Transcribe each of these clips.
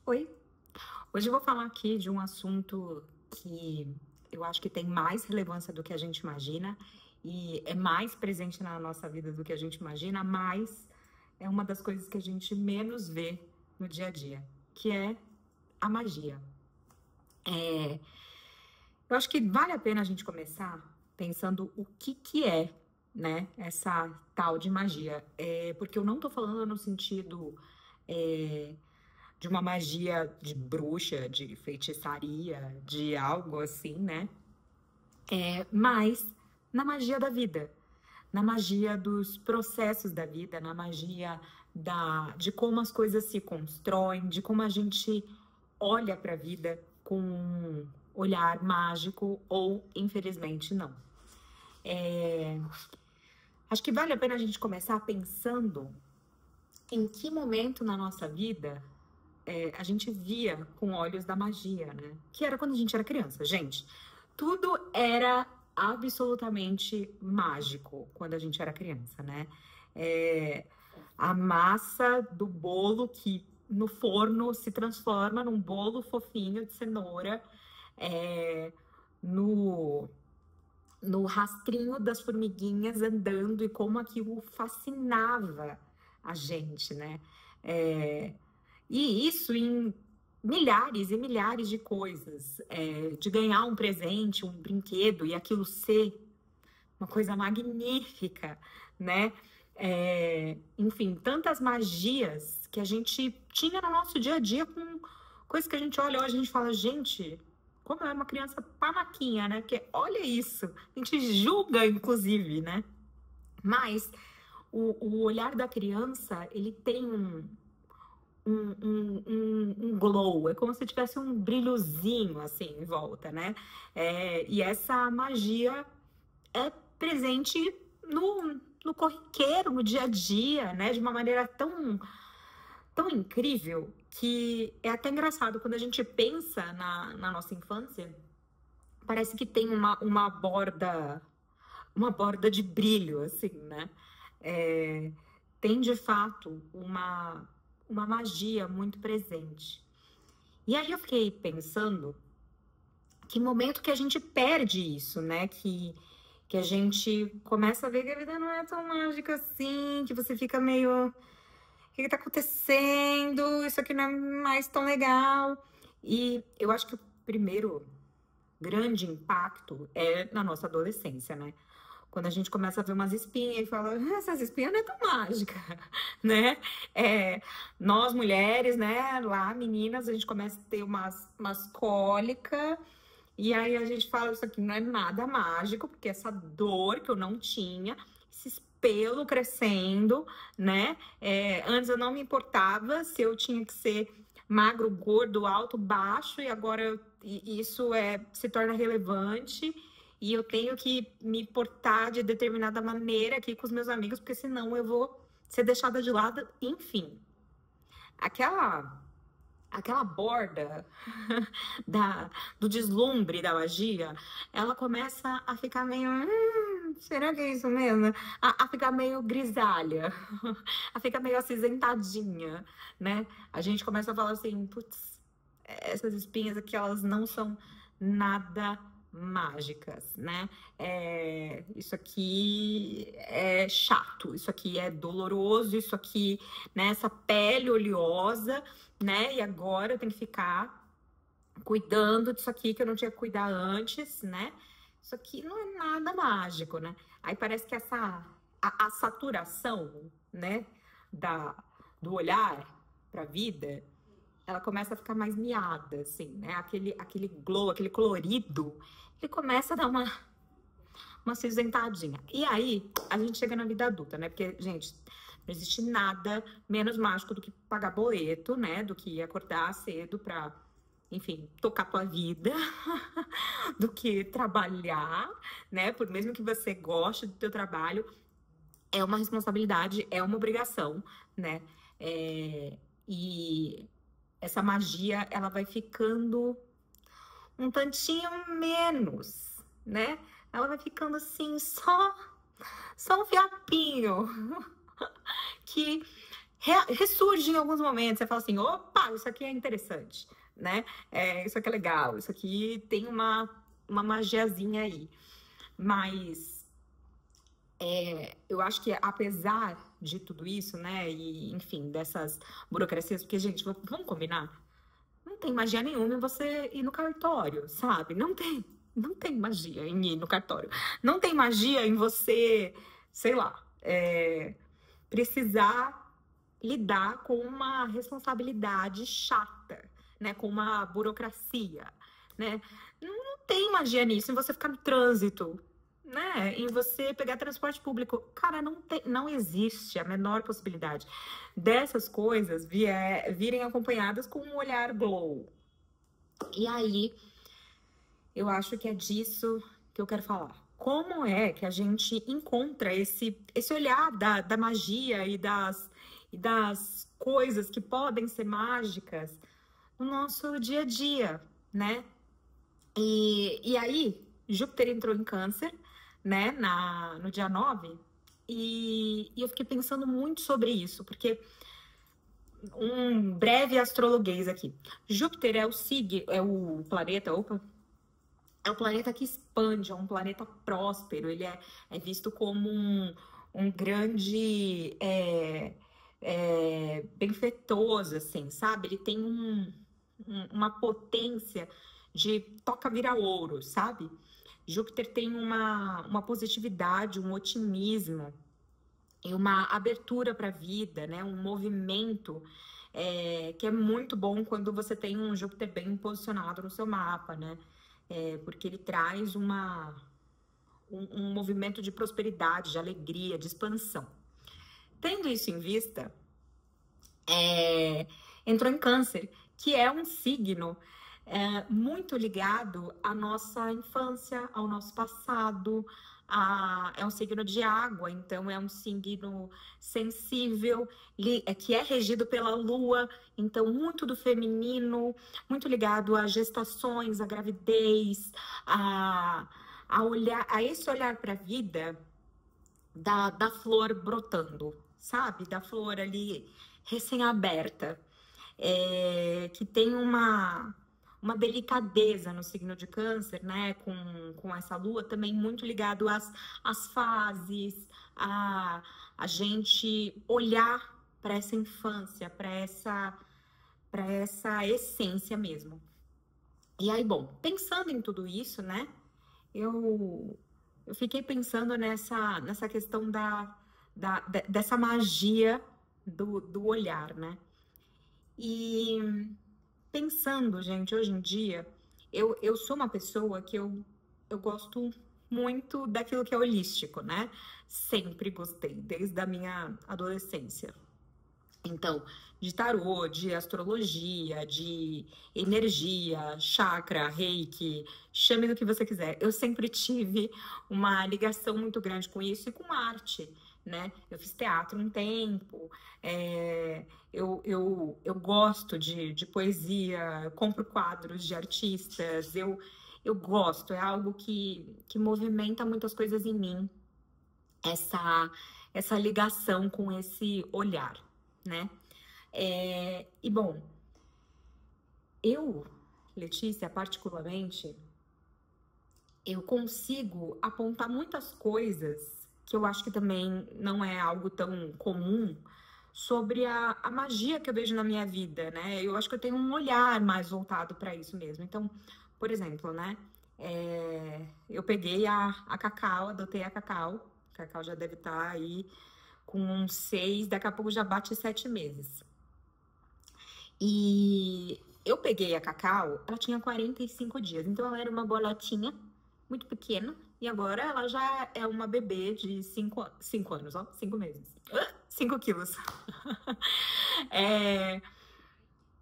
Oi, hoje eu vou falar aqui de um assunto que eu acho que tem mais relevância do que a gente imagina e é mais presente na nossa vida do que a gente imagina, mas é uma das coisas que a gente menos vê no dia a dia, que é a magia. Eu acho que vale a pena a gente começar pensando o que é, né, essa tal de magia. Porque eu não tô falando no sentido é, de uma magia de bruxa, de feitiçaria, de algo assim, né? Mas na magia da vida, na magia dos processos da vida, na magia de como as coisas se constroem, de como a gente olha para a vida com um olhar mágico ou, infelizmente, não. Acho que vale a pena a gente começar pensando em que momento na nossa vida a gente via com olhos da magia, né? Que era quando a gente era criança. Gente, tudo era absolutamente mágico quando a gente era criança, né? É, a massa do bolo que no forno se transforma num bolo fofinho de cenoura, é, no, no rastrinho das formiguinhas andando e como aquilo fascinava a gente, né? É, e isso em milhares e milhares de coisas, de ganhar um presente, um brinquedo e aquilo ser uma coisa magnífica, né? Enfim, tantas magias que a gente tinha no nosso dia a dia com coisas que a gente olha hoje e a gente fala, gente, como eu era uma criança panaquinha, né? Porque olha isso, a gente julga, inclusive, né? Mas o olhar da criança, ele tem um glow, é como se tivesse um brilhozinho assim em volta, né? E essa magia é presente no corriqueiro, no dia a dia, né? De uma maneira tão incrível que é até engraçado quando a gente pensa na nossa infância, parece que tem uma borda de brilho, assim, né? É, tem de fato uma magia muito presente. E aí eu fiquei pensando que momento que a gente perde isso, né? Que a gente começa a ver que a vida não é tão mágica assim, que você fica meio. O que tá acontecendo? Isso aqui não é mais tão legal. E eu acho que o primeiro grande impacto é na nossa adolescência, né? Quando a gente começa a ver umas espinhas e fala, essas espinhas não é tão mágica, né? É, nós mulheres, né, lá meninas, a gente começa a ter umas cólicas e aí a gente fala, isso aqui não é nada mágico, porque essa dor que eu não tinha, esses pelos crescendo, né? Antes eu não me importava se eu tinha que ser magro, gordo, alto, baixo, e agora isso se torna relevante. E eu tenho que me portar de determinada maneira aqui com os meus amigos, porque senão eu vou ser deixada de lado. Enfim, aquela aquela borda da, do deslumbre da magia, ela começa a ficar meio. Será que é isso mesmo? A ficar meio grisalha, a ficar meio acinzentadinha, né? A gente começa a falar assim, putz, essas espinhas aqui, elas não são nada mágicas, né? Isso aqui é chato, isso aqui é doloroso, isso aqui, né? Essa pele oleosa, né? E agora eu tenho que ficar cuidando disso aqui que eu não tinha que cuidar antes, né? Isso aqui não é nada mágico, né? Aí parece que a saturação, né, da, do olhar para a vida, ela começa a ficar mais miada, assim, né? Aquele glow, aquele colorido, ele começa a dar uma acinzentadinha. E aí, a gente chega na vida adulta, né? Porque, gente, não existe nada menos mágico do que pagar boleto, né? Do que acordar cedo pra, enfim, tocar tua vida, do que trabalhar, né? Por mesmo que você goste do teu trabalho, é uma responsabilidade, é uma obrigação, né? E essa magia, ela vai ficando um tantinho menos, né? Ela vai ficando assim, só um fiapinho que ressurge em alguns momentos. Você fala assim, opa, isso aqui é interessante, né? Isso aqui é legal, isso aqui tem uma magiazinha aí. Mas eu acho que apesar de tudo isso, né? E, enfim, dessas burocracias, porque, gente, vamos combinar? Não tem magia nenhuma em você ir no cartório, sabe? Não tem magia em ir no cartório. Não tem magia em você, sei lá, precisar lidar com uma responsabilidade chata, né? Com uma burocracia, né? Não tem magia nisso, em você ficar no trânsito, né? Em você pegar transporte público. Cara, não existe a menor possibilidade dessas coisas virem acompanhadas com um olhar glow. E aí, eu acho que é disso que eu quero falar. Como é que a gente encontra esse olhar da magia e das coisas que podem ser mágicas no nosso dia a dia, né? E aí, Júpiter entrou em Câncer, né, no dia 9, e eu fiquei pensando muito sobre isso, porque um breve astrologuês aqui. Júpiter é o planeta, é um planeta que expande, é um planeta próspero, ele é visto como um grande benfeitoso, assim, sabe? Ele tem uma potência de toca vira ouro, sabe? Júpiter tem uma positividade, um otimismo e uma abertura para a vida, né? Um movimento que é muito bom quando você tem um Júpiter bem posicionado no seu mapa, né? Porque ele traz um movimento de prosperidade, de alegria, de expansão. Tendo isso em vista, entrou em Câncer, que é um signo muito ligado à nossa infância, ao nosso passado. É um signo de água, então é um signo sensível, que é regido pela lua, então muito do feminino, muito ligado a gestações, a gravidez, a esse olhar para a vida da flor brotando, sabe? Da flor ali recém-aberta, que tem uma delicadeza no signo de Câncer, né? Com essa lua também muito ligado às fases, a gente olhar para essa infância, para essa essência mesmo. E aí, bom, pensando em tudo isso, né? Eu fiquei pensando nessa questão dessa magia do olhar, né? E pensando, gente, hoje em dia, eu sou uma pessoa que eu gosto muito daquilo que é holístico, né? Sempre gostei, desde a minha adolescência. Então, de tarô, de astrologia, de energia, chakra, reiki, chame do que você quiser. Eu sempre tive uma ligação muito grande com isso e com arte, né? Eu fiz teatro um tempo, eu gosto de poesia, eu compro quadros de artistas, eu gosto, é algo que movimenta muitas coisas em mim, essa ligação com esse olhar, né? E bom, eu, Letícia, particularmente, eu consigo apontar muitas coisas que eu acho que também não é algo tão comum sobre a magia que eu vejo na minha vida, né? Eu acho que eu tenho um olhar mais voltado para isso mesmo. Então, por exemplo, né? Eu peguei a Cacau, adotei a Cacau. A Cacau já deve estar aí com uns 6, daqui a pouco já bate 7 meses. E eu peguei a Cacau, ela tinha 45 dias, então ela era uma bolotinha muito pequena, e agora ela já é uma bebê de 5 anos, ó, 5 meses, 5 quilos.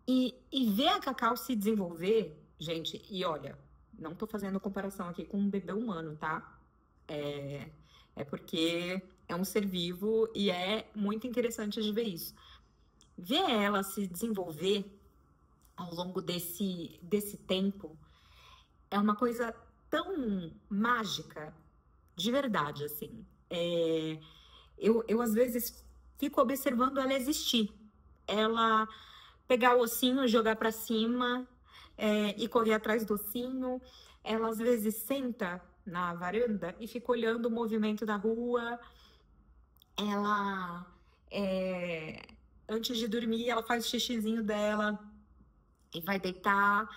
E ver a Cacau se desenvolver, gente, e olha, não tô fazendo comparação aqui com um bebê humano, tá? É porque é um ser vivo e é muito interessante de ver isso. Ver ela se desenvolver ao longo desse tempo é uma coisa tão mágica, de verdade, assim. Eu às vezes fico observando ela existir. Ela pegar o ossinho, jogar para cima e correr atrás do ossinho. Ela às vezes senta na varanda e fica olhando o movimento da rua. Ela, antes de dormir, ela faz o xixizinho dela e vai deitar.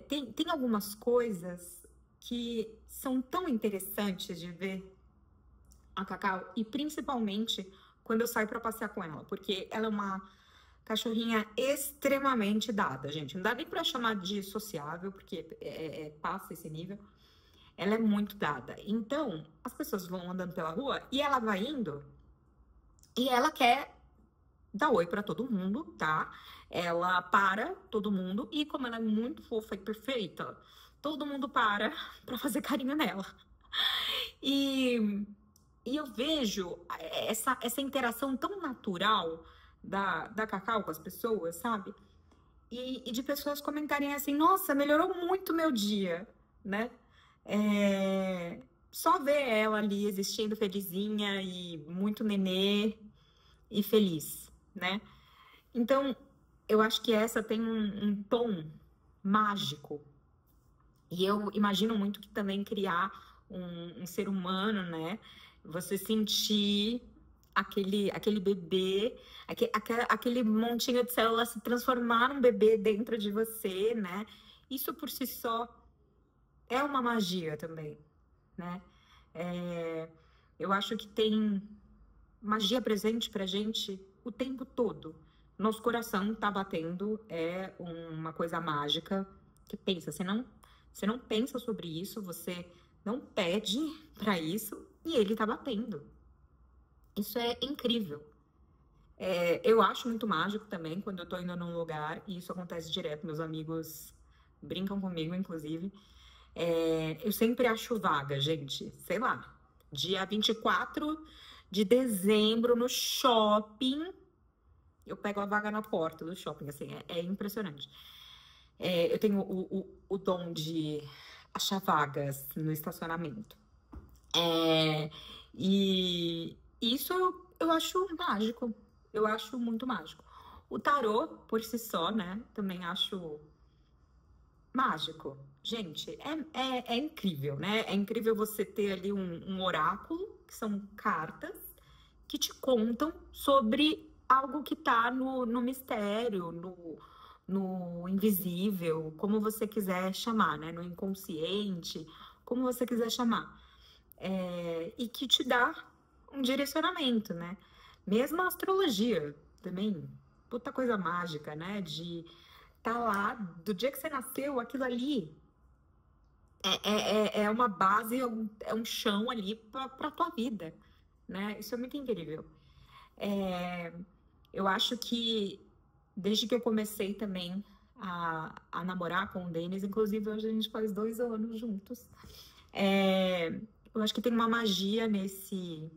Tem algumas coisas que são tão interessantes de ver a Cacau, e principalmente quando eu saio para passear com ela, porque ela é uma cachorrinha extremamente dada, gente. Não dá nem para chamar de sociável, porque passa esse nível. Ela é muito dada. Então, as pessoas vão andando pela rua e ela vai indo e ela quer dar oi para todo mundo, tá? Ela para todo mundo e, como ela é muito fofa e perfeita, todo mundo para fazer carinho nela. E eu vejo essa interação tão natural da Cacau com as pessoas, sabe? E de pessoas comentarem assim, nossa, melhorou muito meu dia, né? Só ver ela ali existindo felizinha e muito nenê e feliz, né? Então, eu acho que essa tem um tom mágico. E eu imagino muito que também criar um ser humano, né? Você sentir aquele bebê, aquele montinho de células se transformar num bebê dentro de você, né? Isso por si só é uma magia também, né? Eu acho que tem magia presente pra gente o tempo todo. Nosso coração tá batendo, é uma coisa mágica. Que pensa, você não pensa sobre isso, você não pede pra isso e ele tá batendo. Isso é incrível. Eu acho muito mágico também quando eu tô indo num lugar, e isso acontece direto, meus amigos brincam comigo, inclusive. Eu sempre acho vaga, gente, sei lá, dia 24 de dezembro no shopping, eu pego a vaga na porta do shopping, assim, é impressionante. Eu tenho o dom de achar vagas no estacionamento. E isso eu acho mágico. Eu acho muito mágico. O tarô, por si só, né? Também acho mágico. Gente, é incrível, né? É incrível você ter ali um oráculo, que são cartas, que te contam sobre algo que tá no mistério, no invisível, como você quiser chamar, né? No inconsciente, como você quiser chamar. E que te dá um direcionamento, né? Mesmo a astrologia também, puta coisa mágica, né? De tá lá, do dia que você nasceu, aquilo ali é uma base, é um chão ali pra tua vida, né? Isso é muito incrível. Eu acho que desde que eu comecei também a namorar com o Denis, inclusive hoje a gente faz 2 anos juntos, eu acho que tem uma magia nesse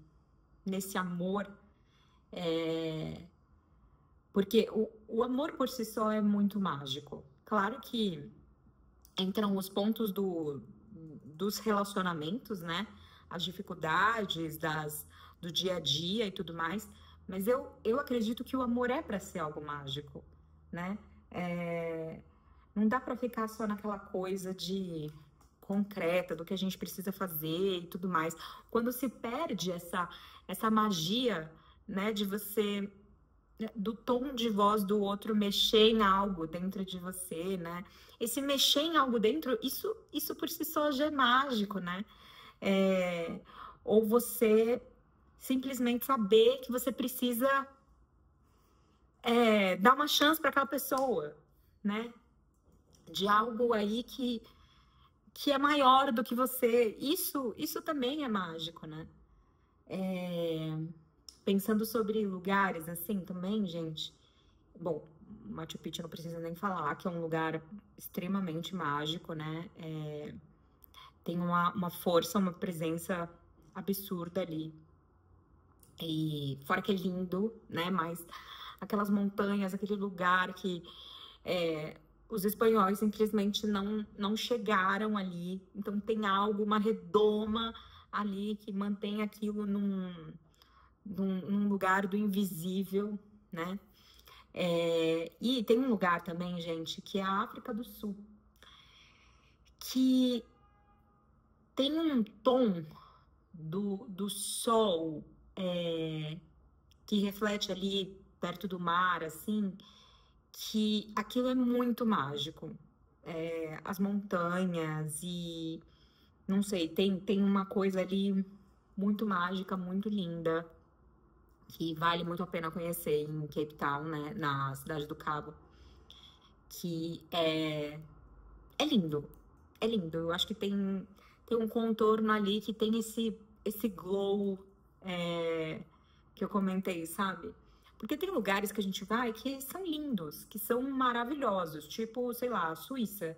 amor, porque o amor por si só é muito mágico. Claro que entram os pontos dos relacionamentos, né? As dificuldades do dia a dia e tudo mais, mas eu acredito que o amor é para ser algo mágico, né? Não dá para ficar só naquela coisa de concreta, do que a gente precisa fazer e tudo mais. Quando se perde essa magia, né, do tom de voz do outro mexer em algo dentro de você, né? Esse mexer em algo dentro, isso por si só já é mágico, né? Ou você simplesmente saber que você precisa dar uma chance para aquela pessoa, né? De algo aí que é maior do que você. Isso também é mágico, né? Pensando sobre lugares assim também, gente. Bom, Machu Picchu não precisa nem falar, que é um lugar extremamente mágico, né? Tem uma força, uma presença absurda ali. E fora que é lindo, né? Mas aquelas montanhas, aquele lugar que os espanhóis simplesmente não chegaram ali. Então tem algo, uma redoma ali que mantém aquilo num lugar do invisível, né? E tem um lugar também, gente, que é a África do Sul, que tem um tom do sol que reflete ali perto do mar, assim, que aquilo é muito mágico. As montanhas e, não sei, tem uma coisa ali muito mágica, muito linda, que vale muito a pena conhecer em Cape Town, né, na Cidade do Cabo, que é lindo, é lindo. Eu acho que tem um contorno ali que tem esse glow que eu comentei, sabe? Porque tem lugares que a gente vai que são lindos, que são maravilhosos, tipo, sei lá, a Suíça.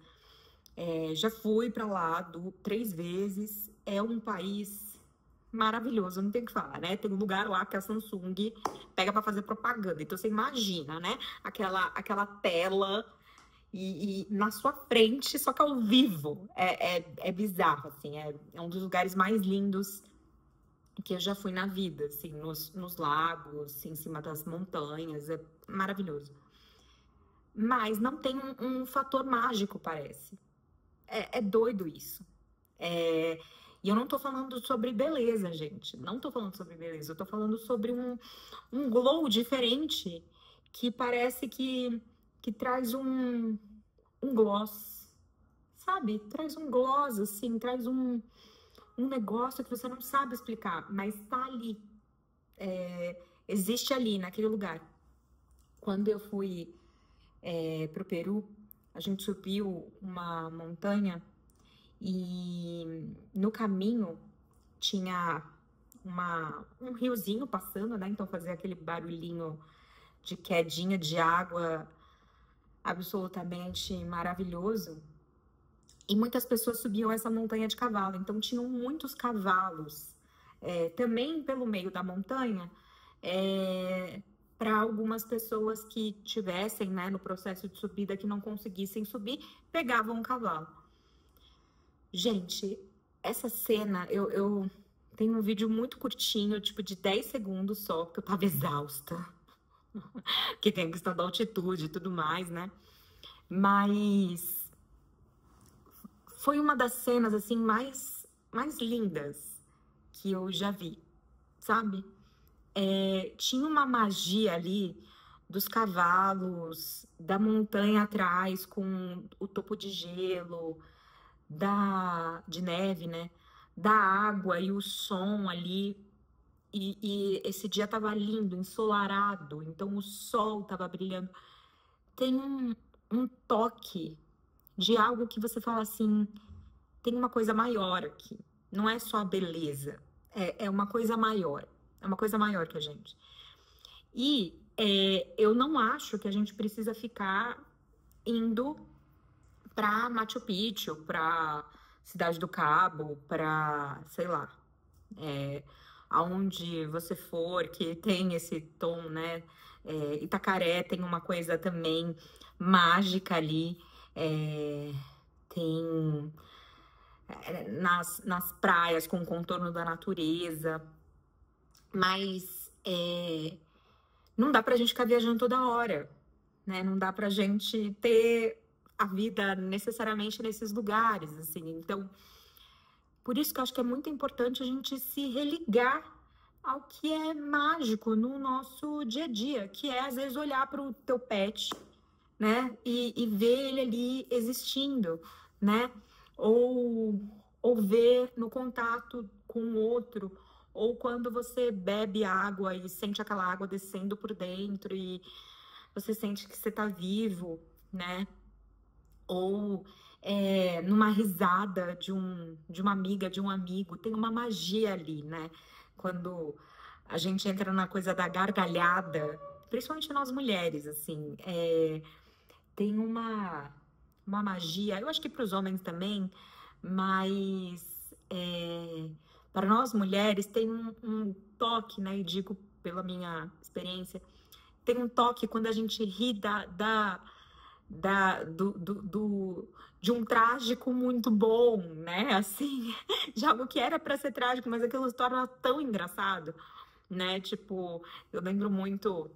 Já fui pra lá 3 vezes, é um país maravilhoso, não tem o que falar, né? Tem um lugar lá que a Samsung pega pra fazer propaganda. Então você imagina, né? Aquela tela e na sua frente, só que ao vivo. É bizarro, assim. É um dos lugares mais lindos que eu já fui na vida, assim, nos lagos, em cima das montanhas. É maravilhoso. Mas não tem um fator mágico, parece. É doido isso. E eu não tô falando sobre beleza, gente. Não tô falando sobre beleza. Eu tô falando sobre um glow diferente que parece que traz um gloss, sabe? Traz um gloss, assim, traz um negócio que você não sabe explicar, mas tá ali. Existe ali, naquele lugar. Quando eu fui pro Peru, a gente subiu uma montanha e no caminho tinha um riozinho passando, né? Então fazia aquele barulhinho de quedinha de água absolutamente maravilhoso. E muitas pessoas subiam essa montanha de cavalo, então tinham muitos cavalos também pelo meio da montanha, para algumas pessoas que tivessem, né, no processo de subida, que não conseguissem subir, pegavam um cavalo. Gente, essa cena, eu tenho um vídeo muito curtinho, tipo de 10 segundos só, porque eu tava exausta. Que tem a questão da altitude e tudo mais, né? Mas foi uma das cenas, assim, mais lindas que eu já vi, sabe? Tinha uma magia ali dos cavalos, da montanha atrás com o topo de gelo, de neve, né? Da água e o som ali. E esse dia tava lindo, ensolarado, então o sol tava brilhando. Tem um toque de algo que você fala assim, tem uma coisa maior aqui. Não é só a beleza, é uma coisa maior. É uma coisa maior que a gente. E eu não acho que a gente precisa ficar indo para Machu Picchu, para Cidade do Cabo, para, sei lá, aonde você for, que tem esse tom, né? Itacaré tem uma coisa também mágica ali. Tem nas praias com o contorno da natureza. Mas não dá pra gente ficar viajando toda hora, né? Não dá pra gente ter a vida necessariamente nesses lugares, assim. Então, por isso que eu acho que é muito importante a gente se religar ao que é mágico no nosso dia a dia, que é, às vezes, olhar para o teu pet, né? E ver ele ali existindo, né? Ou ver no contato com o outro, ou quando você bebe água e sente aquela água descendo por dentro e você sente que você tá vivo, né? Ou numa risada de uma amiga, de um amigo, tem uma magia ali, né? Quando a gente entra na coisa da gargalhada, principalmente nós mulheres, assim, tem uma magia, eu acho que para os homens também, mas para nós mulheres tem um toque, né? E digo pela minha experiência, tem um toque quando a gente ri de um trágico muito bom, né? Assim, de algo que era para ser trágico, mas aquilo se torna tão engraçado. né? Tipo, eu lembro muito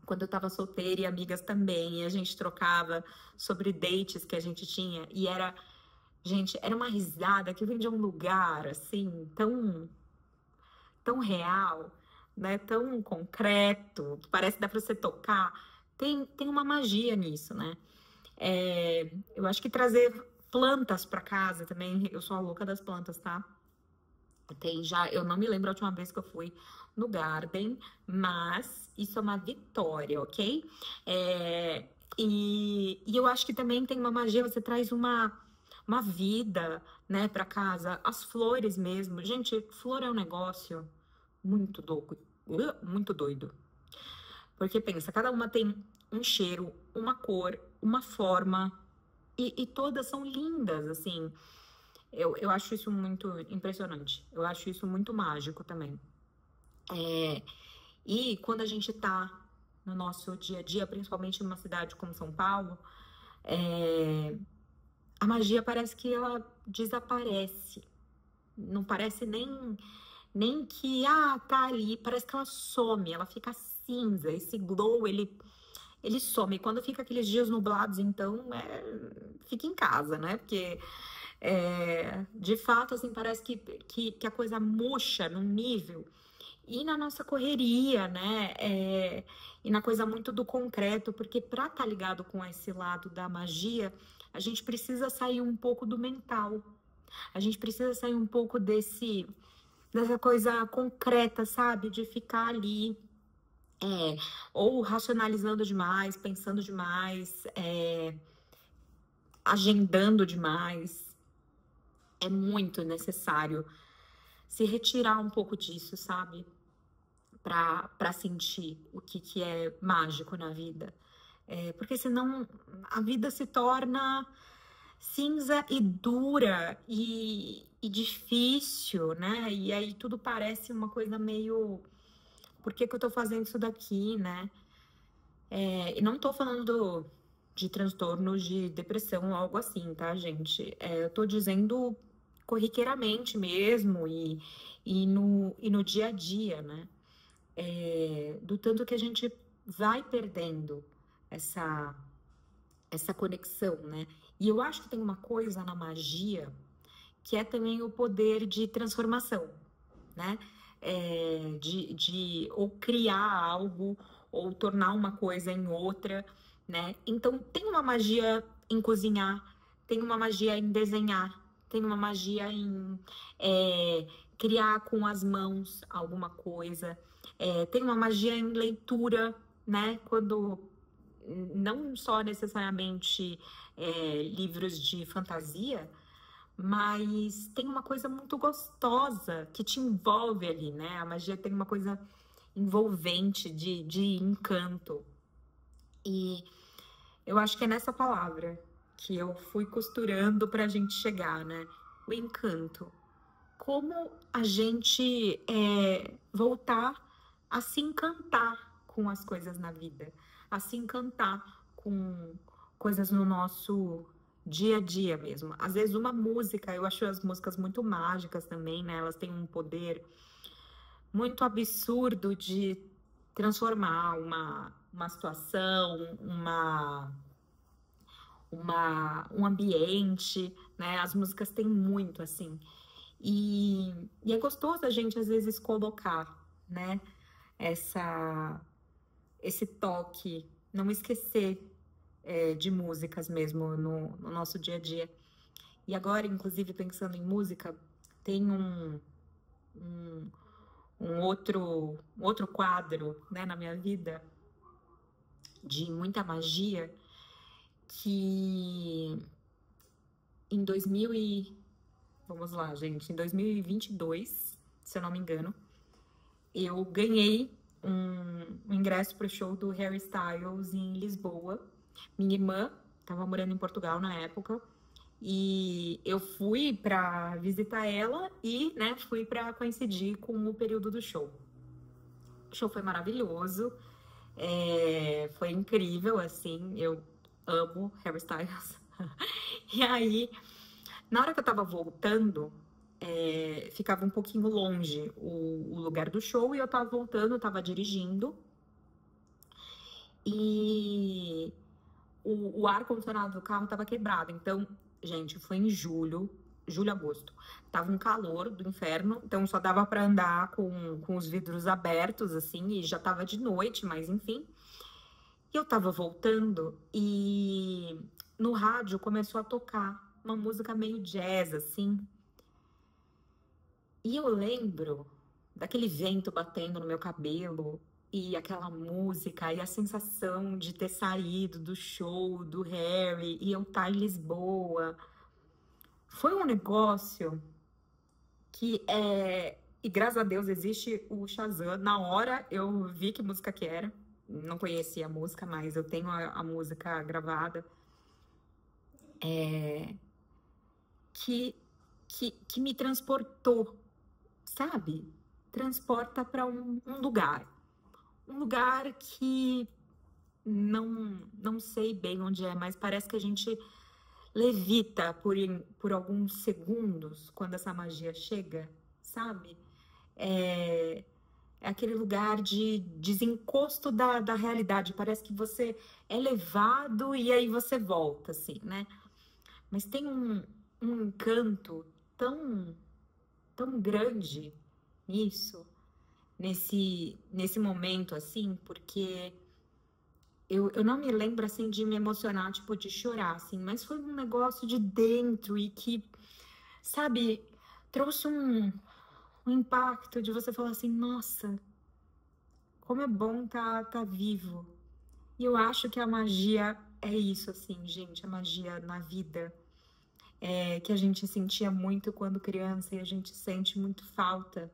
quando eu tava solteira e amigas também, e a gente trocava sobre dates que a gente tinha, e era, gente, era uma risada que vem de um lugar assim, tão real, né? Tão concreto, que parece que dá pra você tocar. Tem uma magia nisso, né? Eu acho que trazer plantas para casa também, eu sou a louca das plantas, tá? Tem já, eu não me lembro a última vez que eu fui no Garden, mas isso é uma vitória, ok? É, e eu acho que também tem uma magia, você traz uma vida, né, para casa, as flores mesmo. Gente, flor é um negócio muito doido, muito doido. Porque pensa, cada uma tem um cheiro, uma cor, uma forma, e todas são lindas, assim. Eu acho isso muito impressionante. Eu acho isso muito mágico também. E quando a gente tá no nosso dia a dia, principalmente numa cidade como São Paulo, a magia parece que ela desaparece. Não parece nem que, tá ali. Parece que ela some, ela fica cinza. Esse glow, ele some. E quando fica aqueles dias nublados, então, fica em casa, né? Porque, de fato, assim, parece que a coisa murcha num nível. E na nossa correria, né? E na coisa muito do concreto, porque para estar ligado com esse lado da magia, a gente precisa sair um pouco do mental. A gente precisa sair um pouco dessa coisa concreta, sabe? De ficar ali, ou racionalizando demais, pensando demais, agendando demais. É muito necessário se retirar um pouco disso, sabe? Para sentir o que é mágico na vida. Porque senão a vida se torna cinza e dura e difícil, né? E aí tudo parece uma coisa meio. Por que eu tô fazendo isso daqui, né? E não tô falando de transtornos de depressão ou algo assim, tá, gente? Eu tô dizendo corriqueiramente mesmo e no dia a dia, né? Do tanto que a gente vai perdendo essa, essa conexão, né? E eu acho que tem uma coisa na magia que é também o poder de transformação, né? De ou criar algo ou tornar uma coisa em outra, né? Então tem uma magia em cozinhar, tem uma magia em desenhar, tem uma magia em criar com as mãos alguma coisa, tem uma magia em leitura, né? Quando não só necessariamente livros de fantasia, mas tem uma coisa muito gostosa que te envolve ali, né? A magia tem uma coisa envolvente de encanto. E eu acho que é nessa palavra que eu fui costurando para a gente chegar, né? O encanto. Como a gente voltar a se encantar com as coisas na vida, a se encantar com coisas no nosso dia a dia mesmo. Às vezes uma música, eu acho as músicas muito mágicas também, né? Elas têm um poder muito absurdo de transformar uma situação, um ambiente, né? As músicas têm muito, assim. E é gostoso a gente, às vezes, colocar, né? Essa, esse toque, não esquecer de músicas mesmo no nosso dia a dia. E agora, inclusive, pensando em música, tem um, um outro quadro, né, na minha vida de muita magia que em 2000 e... Vamos lá, gente. Em 2022, se eu não me engano, eu ganhei um ingresso para o show do Harry Styles em Lisboa. Minha irmã estava morando em Portugal na época e eu fui para visitar ela e, né, fui para coincidir com o período do show. O show foi maravilhoso, foi incrível, assim, eu amo Harry Styles. E aí, na hora que eu tava voltando, ficava um pouquinho longe o lugar do show, e eu tava voltando, eu tava dirigindo, e o ar-condicionado do carro tava quebrado. Então, gente, foi em julho, agosto. Tava um calor do inferno, então só dava para andar com os vidros abertos, assim, e já tava de noite, mas enfim. E eu tava voltando e no rádio começou a tocar uma música meio jazz, assim. E eu lembro daquele vento batendo no meu cabelo e aquela música e a sensação de ter saído do show do Harry e eu estar em Lisboa. Foi um negócio que e graças a Deus existe o Shazam. Na hora eu vi que música que era. Não conhecia a música, mas eu tenho a música gravada. Que me transportou, sabe? Transporta para um lugar. Um lugar que não sei bem onde é, mas parece que a gente levita por alguns segundos quando essa magia chega, sabe? É aquele lugar de desencosto da realidade. Parece que você é levado e aí você volta, assim, né? Mas tem um encanto tão grande nisso, nesse momento, assim, porque eu não me lembro, assim, de me emocionar, tipo, de chorar, assim, mas foi um negócio de dentro e que, sabe, trouxe um impacto de você falar assim, nossa, como é bom tá vivo. E eu acho que a magia é isso, assim, gente, a magia na vida. Que a gente sentia muito quando criança e a gente sente muito falta.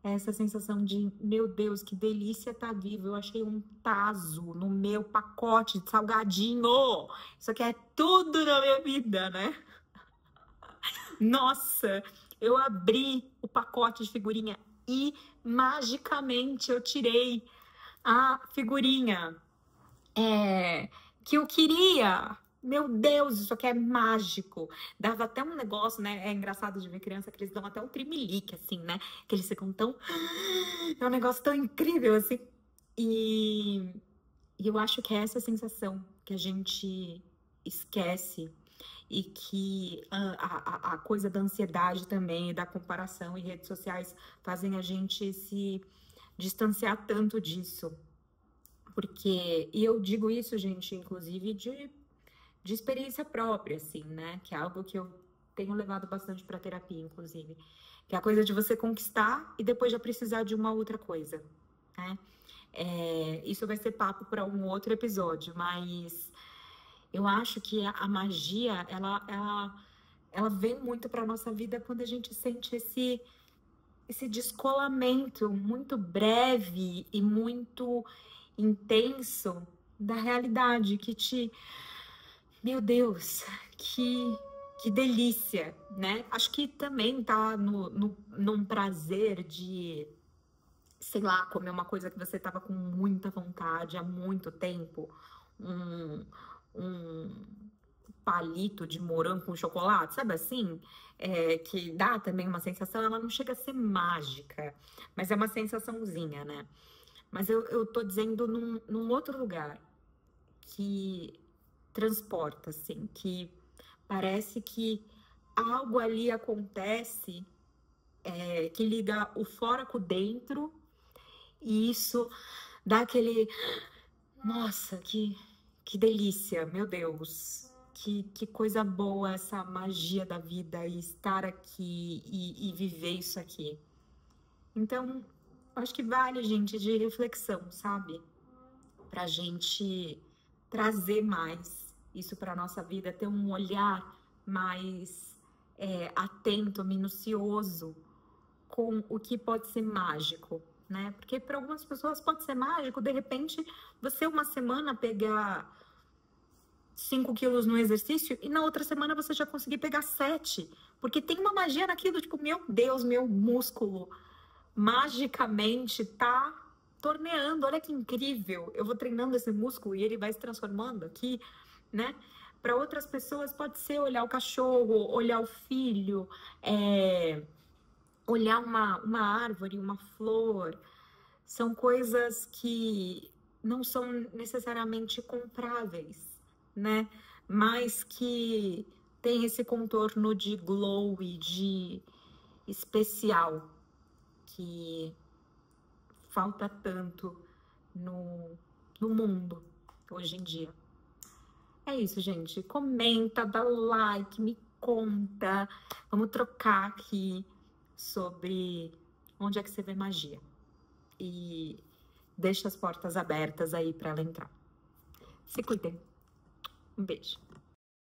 É essa sensação de, meu Deus, que delícia tá vivo. Eu achei um tazo no meu pacote de salgadinho. Isso aqui é tudo na minha vida, né? Nossa, eu abri o pacote de figurinha e magicamente eu tirei a figurinha que eu queria. Meu Deus, isso aqui é mágico. Dava até um negócio, né? É engraçado de ver criança que eles dão até um tremelique, assim, né? Que eles ficam tão. É um negócio tão incrível, assim. E eu acho que é essa sensação que a gente esquece e que a coisa da ansiedade também, e da comparação e redes sociais fazem a gente se distanciar tanto disso. Porque, e eu digo isso, gente, inclusive de experiência própria, assim, né? Que é algo que eu tenho levado bastante para terapia, inclusive. Que é a coisa de você conquistar e depois já precisar de uma outra coisa, né? Isso vai ser papo para um outro episódio, mas eu acho que a magia, ela vem muito para nossa vida quando a gente sente esse descolamento muito breve e muito intenso da realidade que meu Deus, que delícia, né? Acho que também tá num prazer de, sei lá, comer uma coisa que você tava com muita vontade há muito tempo, um, um palito de morango com chocolate, sabe assim? Que dá também uma sensação, ela não chega a ser mágica, mas é uma sensaçãozinha, né? Mas eu tô dizendo num outro lugar que transporta, assim, que parece que algo ali acontece que liga o fora com o dentro, e isso dá aquele, nossa, que delícia, meu Deus, que coisa boa essa magia da vida e estar aqui e viver isso aqui. Então, acho que vale, gente, de reflexão, sabe? Pra gente trazer mais isso para nossa vida, ter um olhar mais atento, minucioso com o que pode ser mágico, né? Porque para algumas pessoas pode ser mágico, de repente, você uma semana pegar 5 quilos no exercício e na outra semana você já conseguir pegar 7, porque tem uma magia naquilo, tipo, meu Deus, meu músculo magicamente tá torneando, olha que incrível, eu vou treinando esse músculo e ele vai se transformando aqui, né? para outras pessoas pode ser olhar o cachorro, olhar o filho, olhar uma árvore, uma flor. São coisas que não são necessariamente compráveis, né? Mas que tem esse contorno de glow e de especial que falta tanto no mundo hoje em dia. É isso, gente. Comenta, dá like, me conta. Vamos trocar aqui sobre onde é que você vê magia. E deixa as portas abertas aí para ela entrar. Se cuidem. Um beijo.